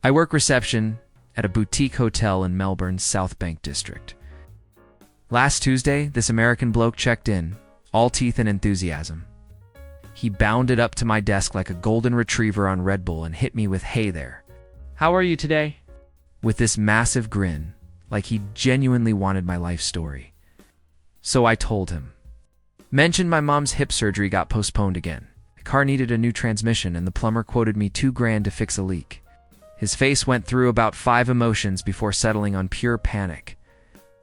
I work reception at a boutique hotel in Melbourne's South Bank district. Last Tuesday, this American bloke checked in, all teeth and enthusiasm. He bounded up to my desk like a golden retriever on Red Bull and hit me with, "Hey there. How are you today?" with this massive grin, like he genuinely wanted my life story. So I told him. Mentioned my mom's hip surgery got postponed again. The car needed a new transmission and the plumber quoted me $2,000 to fix a leak. His face went through about 5 emotions before settling on pure panic.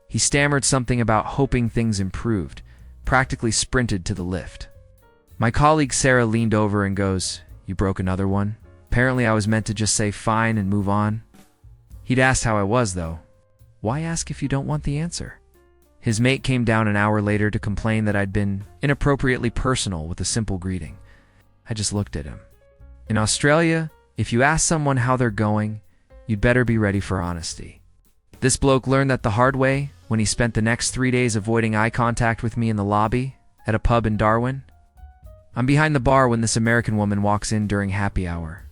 He stammered something about hoping things improved, practically sprinted to the lift. My colleague Sarah leaned over and goes, "You broke another one?" Apparently I was meant to just say fine and move on. He'd asked how I was, though. Why ask if you don't want the answer? His mate came down an hour later to complain that I'd been inappropriately personal with a simple greeting. I just looked at him. In Australia, if you ask someone how they're going, you'd better be ready for honesty. This bloke learned that the hard way when he spent the next 3 days avoiding eye contact with me in the lobby at a pub in Darwin. I'm behind the bar when this American woman walks in during happy hour.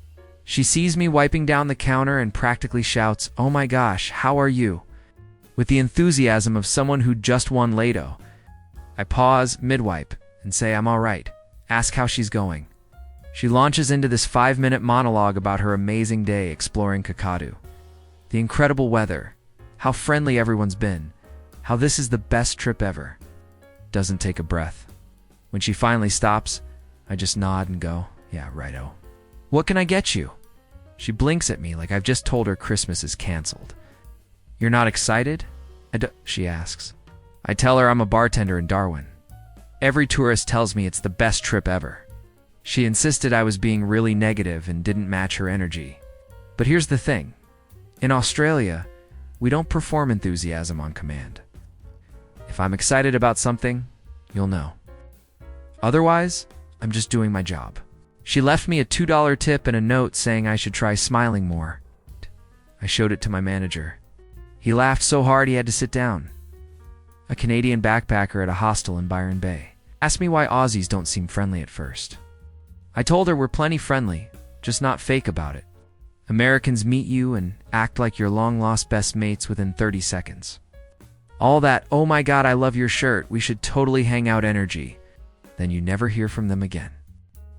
She sees me wiping down the counter and practically shouts, "Oh my gosh, how are you?" with the enthusiasm of someone who just won Lato. I pause mid-wipe and say I'm all right. Ask how she's going. She launches into this 5-minute monologue about her amazing day exploring Kakadu. The incredible weather, how friendly everyone's been, how this is the best trip ever. Doesn't take a breath. When she finally stops, I just nod and go, "Yeah, righto. What can I get you?" She blinks at me like I've just told her Christmas is canceled. "You're not excited?" she asks. I tell her I'm a bartender in Darwin. Every tourist tells me it's the best trip ever. She insisted I was being really negative and didn't match her energy. But here's the thing. In Australia, we don't perform enthusiasm on command. If I'm excited about something, you'll know. Otherwise, I'm just doing my job. She left me a $2 tip and a note saying I should try smiling more. I showed it to my manager. He laughed so hard he had to sit down. A Canadian backpacker at a hostel in Byron Bay asked me why Aussies don't seem friendly at first. I told her we're plenty friendly, just not fake about it. Americans meet you and act like your long-lost best mates within 30 seconds. All that, "Oh my God, I love your shirt, we should totally hang out" energy. Then you never hear from them again.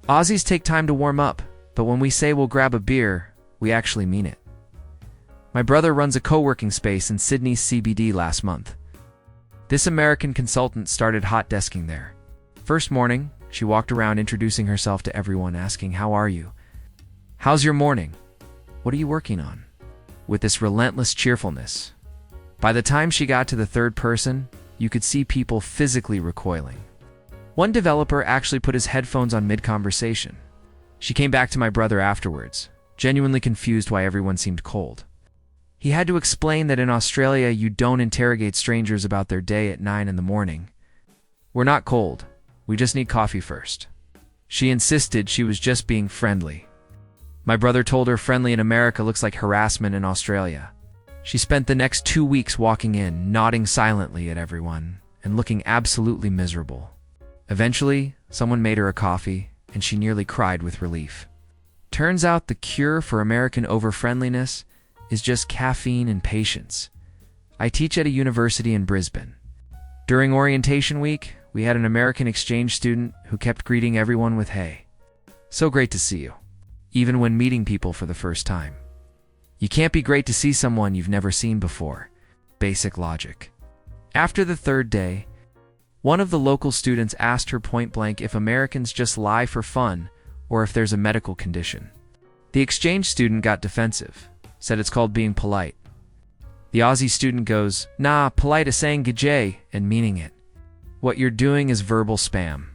Aussies take time to warm up, but when we say we'll grab a beer, we actually mean it. My brother runs a co-working space in Sydney's CBD last month. This American consultant started hot desking there. First morning, she walked around introducing herself to everyone, asking, "How are you? How's your morning? What are you working on?" with this relentless cheerfulness. By the time she got to the third person, you could see people physically recoiling. One developer actually put his headphones on mid-conversation. She came back to my brother afterwards, genuinely confused why everyone seemed cold. He had to explain that in Australia you don't interrogate strangers about their day at 9 in the morning. "We're not cold. We just need coffee first." She insisted she was just being friendly. My brother told her friendly in America looks like harassment in Australia. She spent the next 2 weeks walking in, nodding silently at everyone, and looking absolutely miserable. Eventually, someone made her a coffee, and she nearly cried with relief. Turns out the cure for American over-friendliness is just caffeine and patience. I teach at a university in Brisbane. During orientation week, we had an American exchange student who kept greeting everyone with "Hey. So great to see you," even when meeting people for the first time. You can't be great to see someone you've never seen before. Basic logic. After the third day, one of the local students asked her point-blank if Americans just lie for fun or if there's a medical condition. The exchange student got defensive, said it's called being polite. The Aussie student goes, "Nah, polite is saying g'jay and meaning it. What you're doing is verbal spam."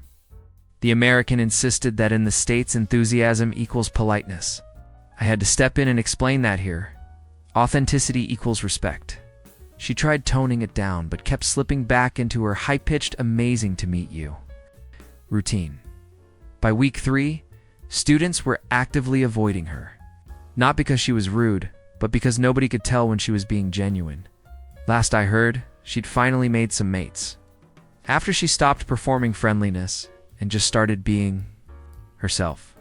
The American insisted that in the States enthusiasm equals politeness. I had to step in and explain that here. Authenticity equals respect. She tried toning it down, but kept slipping back into her high-pitched "amazing to meet you" routine. By week 3, students were actively avoiding her. Not because she was rude, but because nobody could tell when she was being genuine. Last I heard, she'd finally made some mates. After she stopped performing friendliness and just started being herself.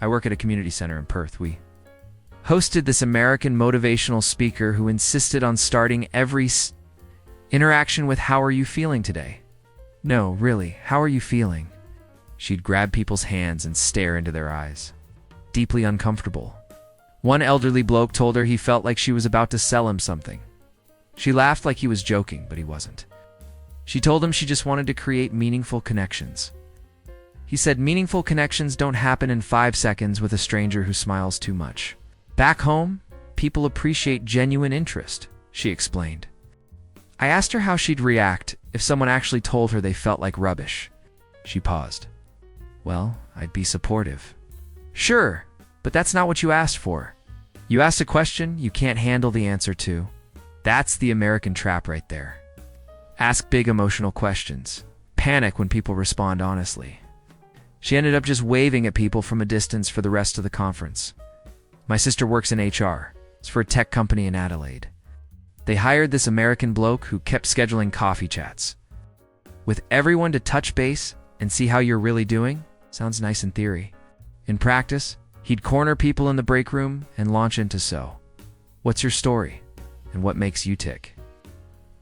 I work at a community center in Perth. We hosted this American motivational speaker who insisted on starting every interaction with "How are you feeling today?" No, really, how are you feeling? She'd grab people's hands and stare into their eyes. Deeply uncomfortable. One elderly bloke told her he felt like she was about to sell him something. She laughed like he was joking, but he wasn't. She told him she just wanted to create meaningful connections. He said meaningful connections don't happen in 5 seconds with a stranger who smiles too much. Back home, people appreciate genuine interest, she explained. I asked her how she'd react if someone actually told her they felt like rubbish. She paused. Well, I'd be supportive. Sure, but that's not what you asked for. You asked a question you can't handle the answer to. That's the American trap right there. Ask big emotional questions. Panic when people respond honestly. She ended up just waving at people from a distance for the rest of the conference. My sister works in HR. It's for a tech company in Adelaide. They hired this American bloke who kept scheduling coffee chats with everyone to touch base and see how you're really doing. Sounds nice in theory. In practice, he'd corner people in the break room and launch into "So, what's your story? And what makes you tick?"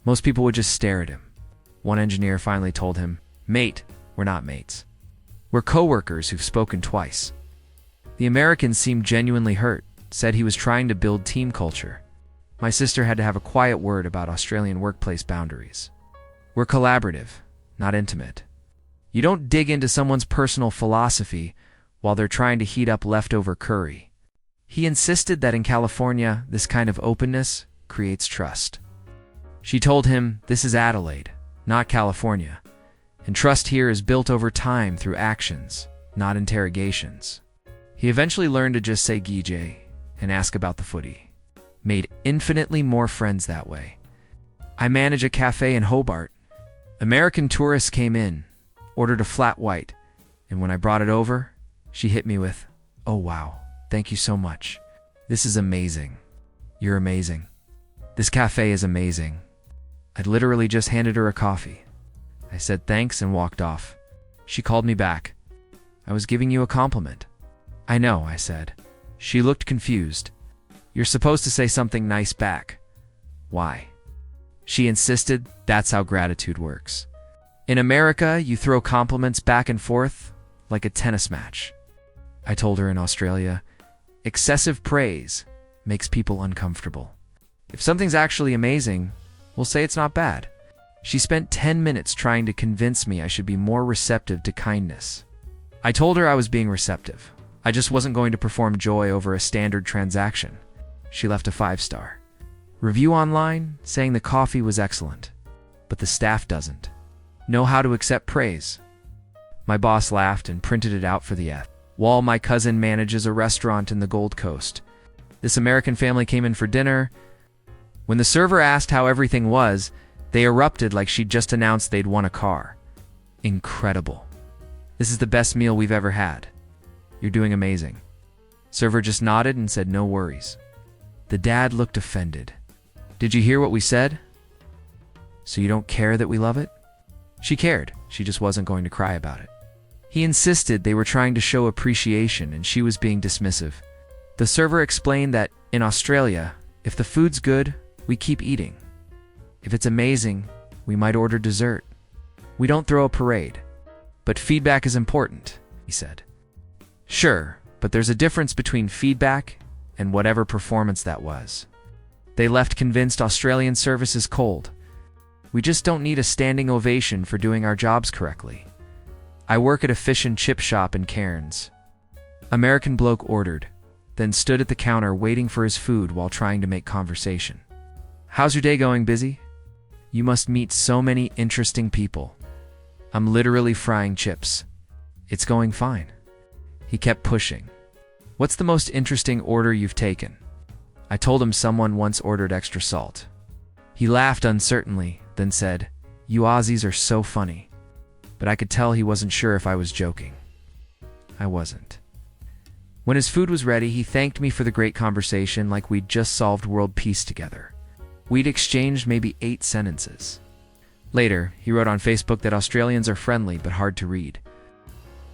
Most people would just stare at him. One engineer finally told him, "Mate, we're not mates. We're coworkers who've spoken twice." The American seemed genuinely hurt, said he was trying to build team culture. My sister had to have a quiet word about Australian workplace boundaries. We're collaborative, not intimate. You don't dig into someone's personal philosophy while they're trying to heat up leftover curry. He insisted that in California, this kind of openness creates trust. She told him, this is Adelaide, not California, and trust here is built over time through actions, not interrogations. He eventually learned to just say "Gijay" and ask about the footy. Made infinitely more friends that way. I manage a cafe in Hobart. American tourists came in, ordered a flat white, and when I brought it over, she hit me with, "Oh wow, thank you so much. This is amazing. You're amazing. This cafe is amazing." I'd literally just handed her a coffee. I said thanks and walked off. She called me back. "I was giving you a compliment." "I know," I said. She looked confused. "You're supposed to say something nice back." "Why?" She insisted that's how gratitude works. In America, you throw compliments back and forth like a tennis match. I told her in Australia, excessive praise makes people uncomfortable. If something's actually amazing, we'll say it's not bad. She spent 10 minutes trying to convince me I should be more receptive to kindness. I told her I was being receptive. I just wasn't going to perform joy over a standard transaction. She left a 5-star review online saying the coffee was excellent, but the staff doesn't know how to accept praise. My boss laughed and printed it out for the wall. My cousin manages a restaurant in the Gold Coast. This American family came in for dinner. When the server asked how everything was, they erupted like she'd just announced they'd won a car. Incredible. This is the best meal we've ever had. You're doing amazing. Server just nodded and said no worries. The dad looked offended. Did you hear what we said? So you don't care that we love it? She cared. She just wasn't going to cry about it. He insisted they were trying to show appreciation and she was being dismissive. The server explained that in Australia, if the food's good, we keep eating. If it's amazing, we might order dessert. We don't throw a parade. But feedback is important, he said. Sure, but there's a difference between feedback and whatever performance that was. They left convinced Australian service is cold. We just don't need a standing ovation for doing our jobs correctly. I work at a fish and chip shop in Cairns. American bloke ordered, then stood at the counter waiting for his food while trying to make conversation. How's your day going? Busy? You must meet so many interesting people. I'm literally frying chips. It's going fine. He kept pushing. What's the most interesting order you've taken? I told him someone once ordered extra salt. He laughed uncertainly, then said, "You Aussies are so funny." But I could tell he wasn't sure if I was joking. I wasn't. When his food was ready, he thanked me for the great conversation like we'd just solved world peace together. We'd exchanged maybe 8 sentences. Later, he wrote on Facebook that Australians are friendly but hard to read.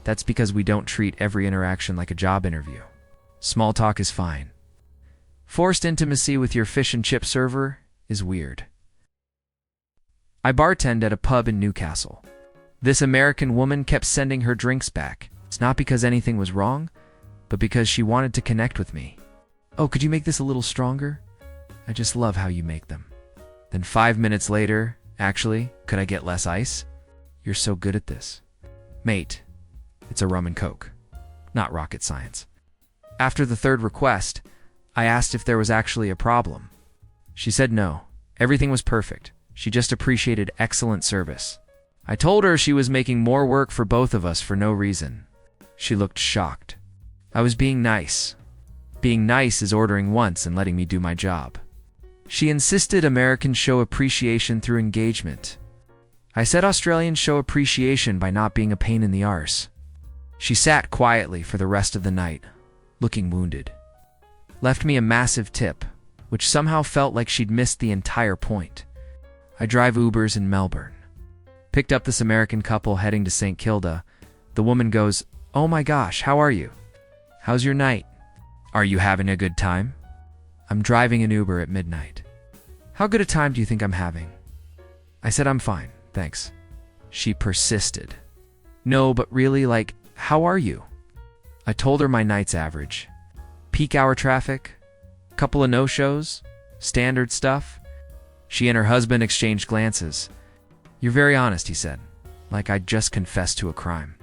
That's because we don't treat every interaction like a job interview. Small talk is fine. Forced intimacy with your fish and chip server is weird. I bartended at a pub in Newcastle. This American woman kept sending her drinks back. It's not because anything was wrong, but because she wanted to connect with me. Oh, could you make this a little stronger? I just love how you make them. Then 5 minutes later, actually, could I get less ice? You're so good at this. Mate, it's a rum and coke. Not rocket science. After the third request, I asked if there was actually a problem. She said no. Everything was perfect. She just appreciated excellent service. I told her she was making more work for both of us for no reason. She looked shocked. I was being nice. Being nice is ordering once and letting me do my job. She insisted Americans show appreciation through engagement. I said Australians show appreciation by not being a pain in the arse. She sat quietly for the rest of the night, looking wounded. Left me a massive tip, which somehow felt like she'd missed the entire point. I drive Ubers in Melbourne. Picked up this American couple heading to St. Kilda. The woman goes, "Oh my gosh, how are you? How's your night? Are you having a good time?" I'm driving an Uber at midnight. How good a time do you think I'm having? I said I'm fine, thanks. She persisted. No, but really, like, how are you? I told her my night's average. Peak hour traffic, couple of no-shows, standard stuff. She and her husband exchanged glances. You're very honest, he said, like I'd just confessed to a crime.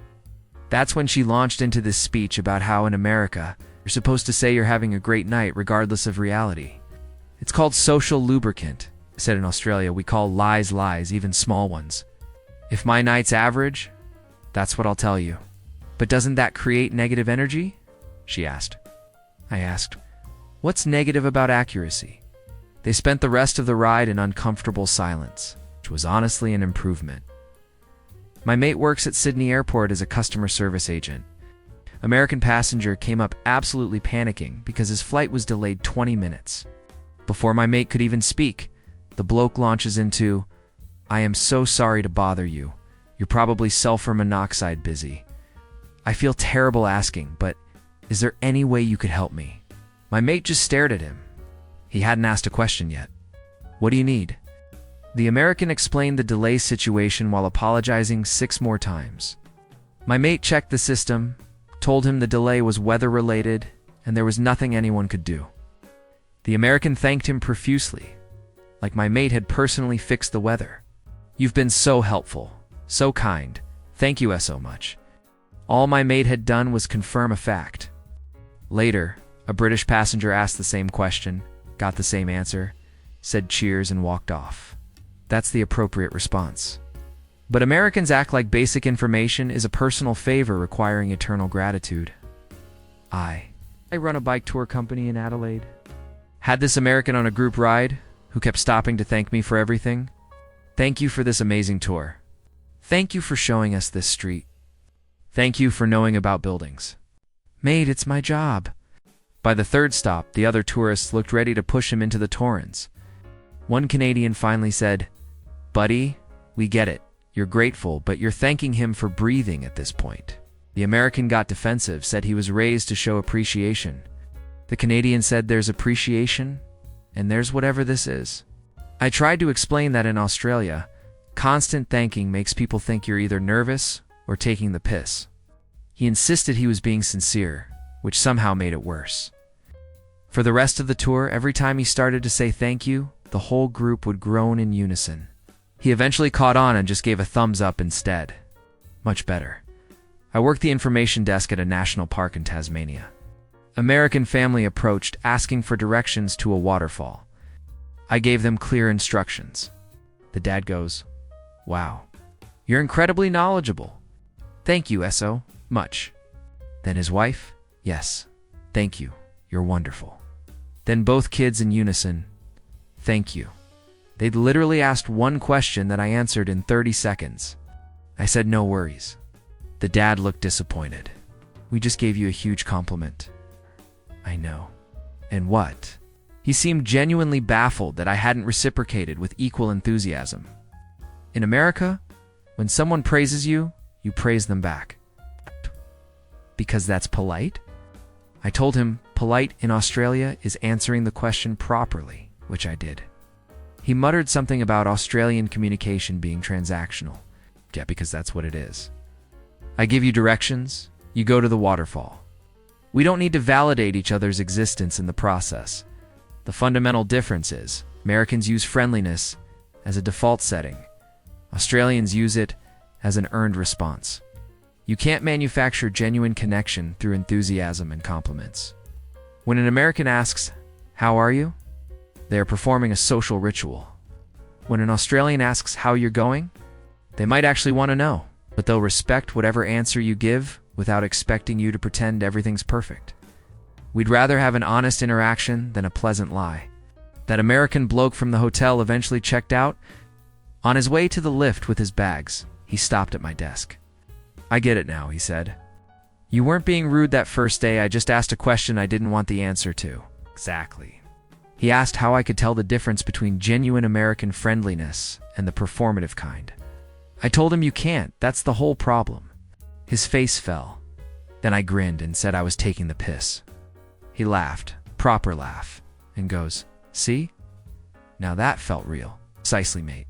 That's when she launched into this speech about how in America, you're supposed to say you're having a great night regardless of reality. It's called social lubricant. I said in Australia, we call lies lies, even small ones. If my night's average, that's what I'll tell you. But doesn't that create negative energy? She asked. I asked, what's negative about accuracy? They spent the rest of the ride in uncomfortable silence, which was honestly an improvement. My mate works at Sydney Airport as a customer service agent. American passenger came up absolutely panicking because his flight was delayed 20 minutes. Before my mate could even speak, the bloke launches into, I am so sorry to bother you. You're probably sulfur monoxide busy. I feel terrible asking, but is there any way you could help me? My mate just stared at him. He hadn't asked a question yet. What do you need? The American explained the delay situation while apologizing 6 more times. My mate checked the system, told him the delay was weather-related, and there was nothing anyone could do. The American thanked him profusely, like my mate had personally fixed the weather. You've been so helpful, so kind. Thank you so much. All my mate had done was confirm a fact. Later, a British passenger asked the same question, got the same answer, said cheers and walked off. That's the appropriate response. But Americans act like basic information is a personal favor requiring eternal gratitude. I run a bike tour company in Adelaide. Had this American on a group ride who kept stopping to thank me for everything. Thank you for this amazing tour. Thank you for showing us this street. Thank you for knowing about buildings. Mate, it's my job. By the third stop, the other tourists looked ready to push him into the torrents. One Canadian finally said, Buddy, we get it. You're grateful, but you're thanking him for breathing at this point. The American got defensive, said he was raised to show appreciation. The Canadian said there's appreciation, and there's whatever this is. I tried to explain that in Australia, constant thanking makes people think you're either nervous or taking the piss. He insisted he was being sincere, which somehow made it worse. For the rest of the tour, every time he started to say thank you, the whole group would groan in unison. He eventually caught on and just gave a thumbs up instead. Much better. I worked the information desk at a national park in Tasmania. American family approached asking for directions to a waterfall. I gave them clear instructions. The dad goes, Wow, you're incredibly knowledgeable. Thank you so much. Then his wife, Yes, thank you, you're wonderful. Then both kids in unison, Thank you. They'd literally asked one question that I answered in 30 seconds. I said no worries. The dad looked disappointed. We just gave you a huge compliment. I know. And what? He seemed genuinely baffled that I hadn't reciprocated with equal enthusiasm. In America, when someone praises you, you praise them back. Because that's polite? I told him, polite in Australia is answering the question properly, which I did. He muttered something about Australian communication being transactional. Yeah, because that's what it is. I give you directions, you go to the waterfall. We don't need to validate each other's existence in the process. The fundamental difference is Americans use friendliness as a default setting. Australians use it as an earned response. You can't manufacture genuine connection through enthusiasm and compliments. When an American asks, "How are you?" they are performing a social ritual. When an Australian asks how you're going, they might actually want to know, but they'll respect whatever answer you give without expecting you to pretend everything's perfect. We'd rather have an honest interaction than a pleasant lie. That American bloke from the hotel eventually checked out. On his way to the lift with his bags, he stopped at my desk. "I get it now," he said. "You weren't being rude that first day. I just asked a question I didn't want the answer to." Exactly. He asked how I could tell the difference between genuine American friendliness and the performative kind. I told him you can't. That's the whole problem. His face fell. Then I grinned and said I was taking the piss. He laughed, proper laugh, and goes, "See? Now that felt real." Precisely, mate.